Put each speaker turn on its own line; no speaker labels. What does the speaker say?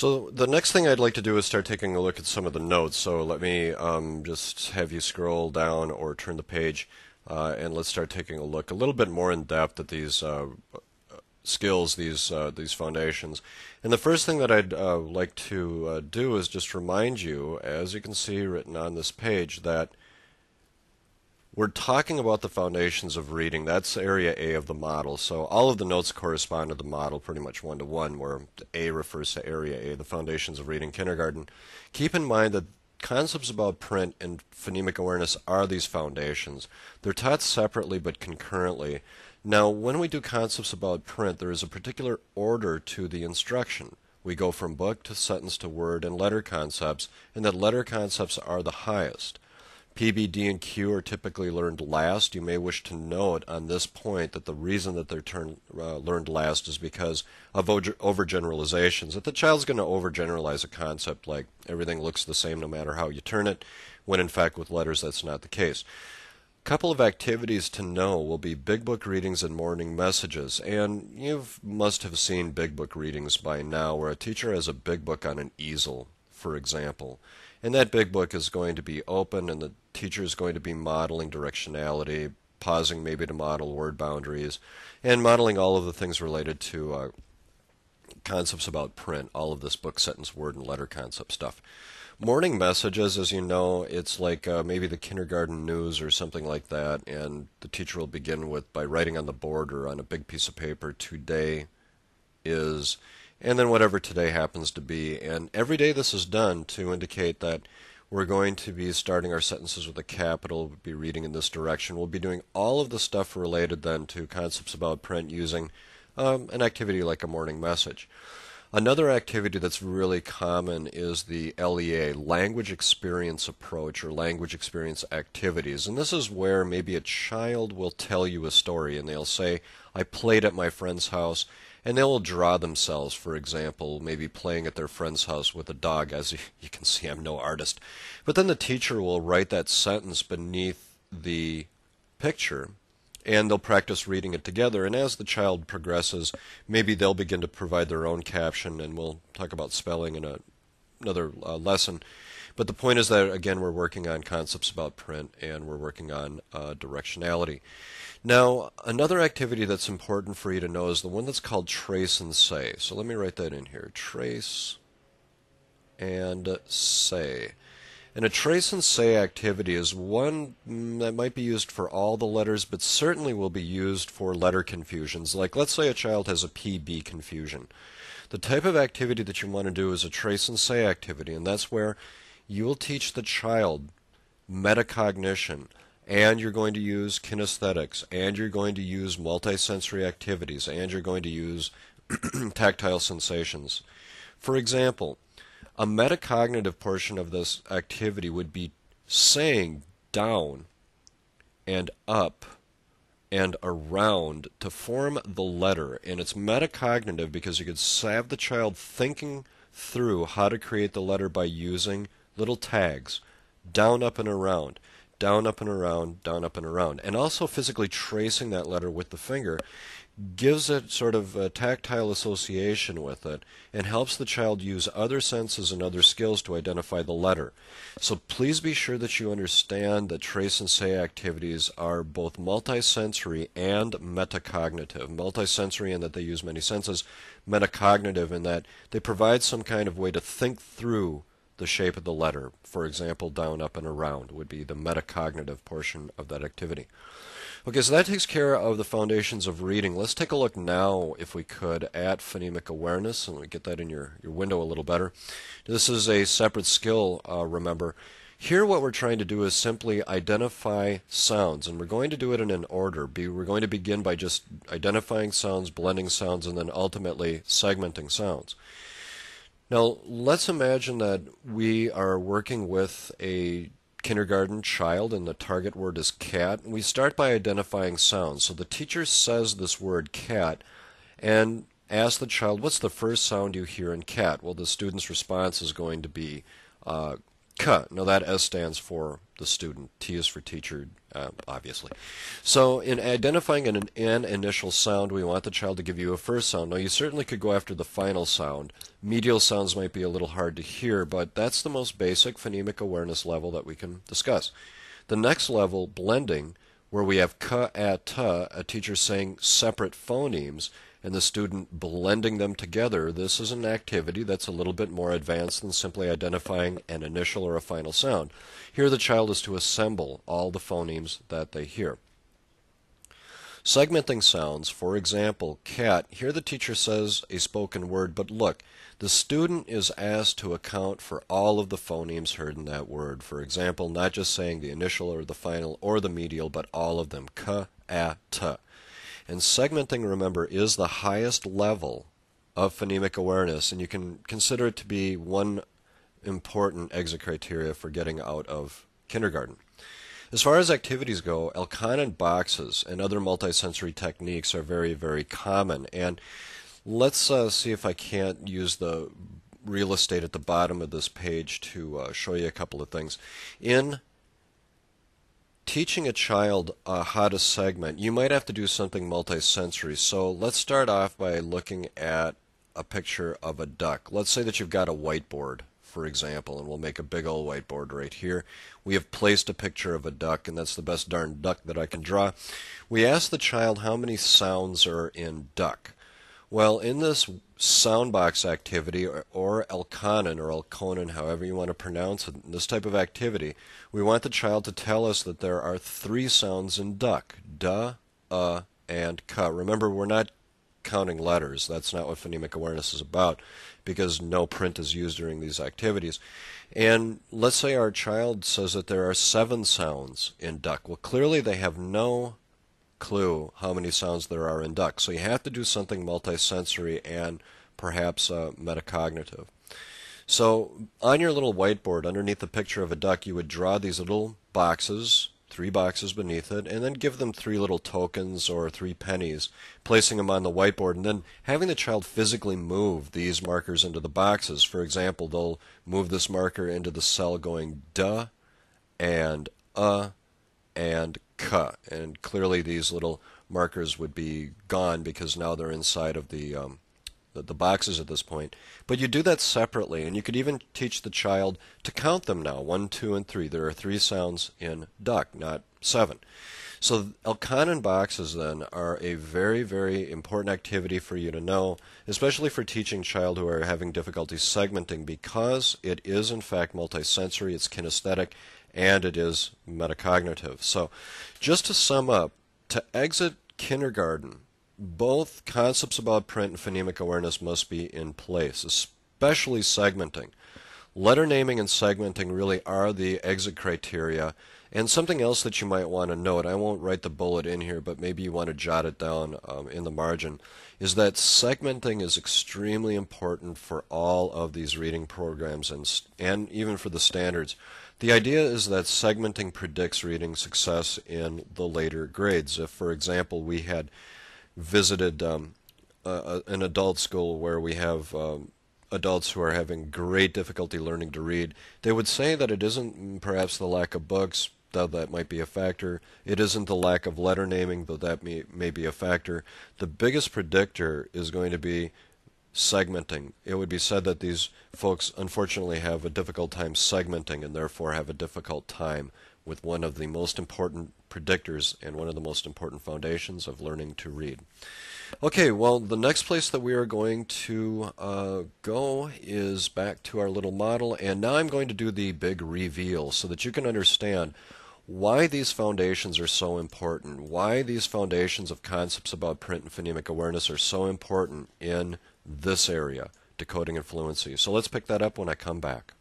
So the next thing I'd like to do is start taking a look at some of the notes. So let me just have you scroll down or turn the page, and let's start taking a look a little bit more in depth at these skills, these foundations. And the first thing that I'd like to do is just remind you, as you can see written on this page, that we're talking about the foundations of reading. That's area A of the model. So all of the notes correspond to the model pretty much one-to-one, where A refers to area A, the foundations of reading kindergarten. Keep in mind that concepts about print and phonemic awareness are these foundations. They're taught separately but concurrently. Now, when we do concepts about print, there is a particular order to the instruction. We go from book to sentence to word and letter concepts, and that letter concepts are the highest. P, B, D, and Q are typically learned last. You may wish to note on this point that the reason that they're learned last is because of overgeneralizations. That the child's going to overgeneralize a concept like everything looks the same no matter how you turn it, when in fact with letters that's not the case. A couple of activities to know will be big book readings and morning messages. And you must have seen big book readings by now where a teacher has a big book on an easel, for example. And that big book is going to be open, and the teacher is going to be modeling directionality, pausing maybe to model word boundaries, and modeling all of the things related to concepts about print, all of this book, sentence, word, and letter concept stuff. Morning messages, as you know, it's like maybe the kindergarten news or something like that, and the teacher will begin by writing on the board or on a big piece of paper, today is, and then whatever today happens to be. And every day this is done to indicate that we're going to be starting our sentences with a capital, we'll be reading in this direction. We'll be doing all of the stuff related then to concepts about print using an activity like a morning message. Another activity that's really common is the LEA, language experience approach, or language experience activities. And this is where maybe a child will tell you a story and they'll say, I played at my friend's house. And they will draw themselves, for example, maybe playing at their friend's house with a dog. As you can see, I'm no artist. But then the teacher will write that sentence beneath the picture, and they'll practice reading it together. And as the child progresses, maybe they'll begin to provide their own caption, and we'll talk about spelling in another lesson. But the point is that, again, we're working on concepts about print, and we're working on directionality. Now, another activity that's important for you to know is the one that's called trace and say. So let me write that in here. Trace and say. And a trace and say activity is one that might be used for all the letters, but certainly will be used for letter confusions. Like, let's say a child has a PB confusion. The type of activity that you want to do is a trace and say activity, and that's where you will teach the child metacognition, and you're going to use kinesthetics, and you're going to use multisensory activities, and you're going to use tactile sensations. For example, a metacognitive portion of this activity would be saying down and up and around to form the letter. And it's metacognitive because you could have the child thinking through how to create the letter by using little tags, down, up, and around, down, up, and around, down, up, and around. And also physically tracing that letter with the finger gives it sort of a tactile association with it and helps the child use other senses and other skills to identify the letter. So please be sure that you understand that trace and say activities are both multisensory and metacognitive. Multisensory in that they use many senses, metacognitive in that they provide some kind of way to think through the shape of the letter. For example, down, up, and around would be the metacognitive portion of that activity. Okay, so that takes care of the foundations of reading. Let's take a look now, if we could, at phonemic awareness, and we get that in your window a little better. This is a separate skill, remember. Here what we're trying to do is simply identify sounds, and we're going to do it in an order. We're going to begin by just identifying sounds, blending sounds, and then ultimately segmenting sounds. Now, let's imagine that we are working with a kindergarten child and the target word is cat. We start by identifying sounds. So the teacher says this word cat and asks the child, what's the first sound you hear in cat? Well, the student's response is going to be K. Now that S stands for the student. T is for teacher, obviously. So in identifying an initial sound, we want the child to give you a first sound. Now you certainly could go after the final sound. Medial sounds might be a little hard to hear, but that's the most basic phonemic awareness level that we can discuss. The next level, blending, where we have K, A, T, a teacher saying separate phonemes, and the student blending them together. This is an activity that's a little bit more advanced than simply identifying an initial or a final sound. Here the child is to assemble all the phonemes that they hear. Segmenting sounds, for example, cat. Here the teacher says a spoken word, but look, the student is asked to account for all of the phonemes heard in that word. For example, not just saying the initial or the final or the medial, but all of them. K, A, T. And segmenting, remember, is the highest level of phonemic awareness, and you can consider it to be one important exit criteria for getting out of kindergarten. As far as activities go, Elkanon boxes and other multisensory techniques are very, very common. And let's see if I can't use the real estate at the bottom of this page to show you a couple of things. In teaching a child how to segment, you might have to do something multisensory. So let's start off by looking at a picture of a duck. Let's say that you've got a whiteboard, for example, and we'll make a big old whiteboard right here. We have placed a picture of a duck, and that's the best darn duck that I can draw. We ask the child how many sounds are in duck. Well, in this sound box activity, or Elkanon, however you want to pronounce it, in this type of activity, we want the child to tell us that there are 3 sounds in duck: duh, and ka. Remember, we're not counting letters. That's not what phonemic awareness is about, because no print is used during these activities. And let's say our child says that there are 7 sounds in duck. Well, clearly they have no clue how many sounds there are in duck. So you have to do something multisensory and perhaps metacognitive. So on your little whiteboard, underneath the picture of a duck, you would draw these little boxes, 3 boxes beneath it, and then give them 3 little tokens or 3 pennies, placing them on the whiteboard, and then having the child physically move these markers into the boxes. For example, they'll move this marker into the cell going duh and ka, and clearly these little markers would be gone because now they're inside of the boxes at this point. But you do that separately, and you could even teach the child to count them now: 1, 2, and 3. There are 3 sounds in duck, not 7. So Elkanon boxes then are a very, very important activity for you to know, especially for teaching child who are having difficulty segmenting, because it is in fact multisensory, it's kinesthetic, and it is metacognitive. So just to sum up, to exit kindergarten, both concepts about print and phonemic awareness must be in place, especially segmenting. Letter naming and segmenting really are the exit criteria. And something else that you might want to note, I won't write the bullet in here, but maybe you want to jot it down in the margin, is that segmenting is extremely important for all of these reading programs and even for the standards. The idea is that segmenting predicts reading success in the later grades. If, for example, we had visited an adult school where we have adults who are having great difficulty learning to read, they would say that it isn't perhaps the lack of books, though that might be a factor. It isn't the lack of letter naming, though that may be a factor. The biggest predictor is going to be segmenting. It would be said that these folks unfortunately have a difficult time segmenting and therefore have a difficult time with one of the most important predictors and one of the most important foundations of learning to read. Okay, well, the next place that we are going to go is back to our little model, and now I'm going to do the big reveal so that you can understand why these foundations are so important, why these foundations of concepts about print and phonemic awareness are so important in this area, decoding and fluency. So let's pick that up when I come back.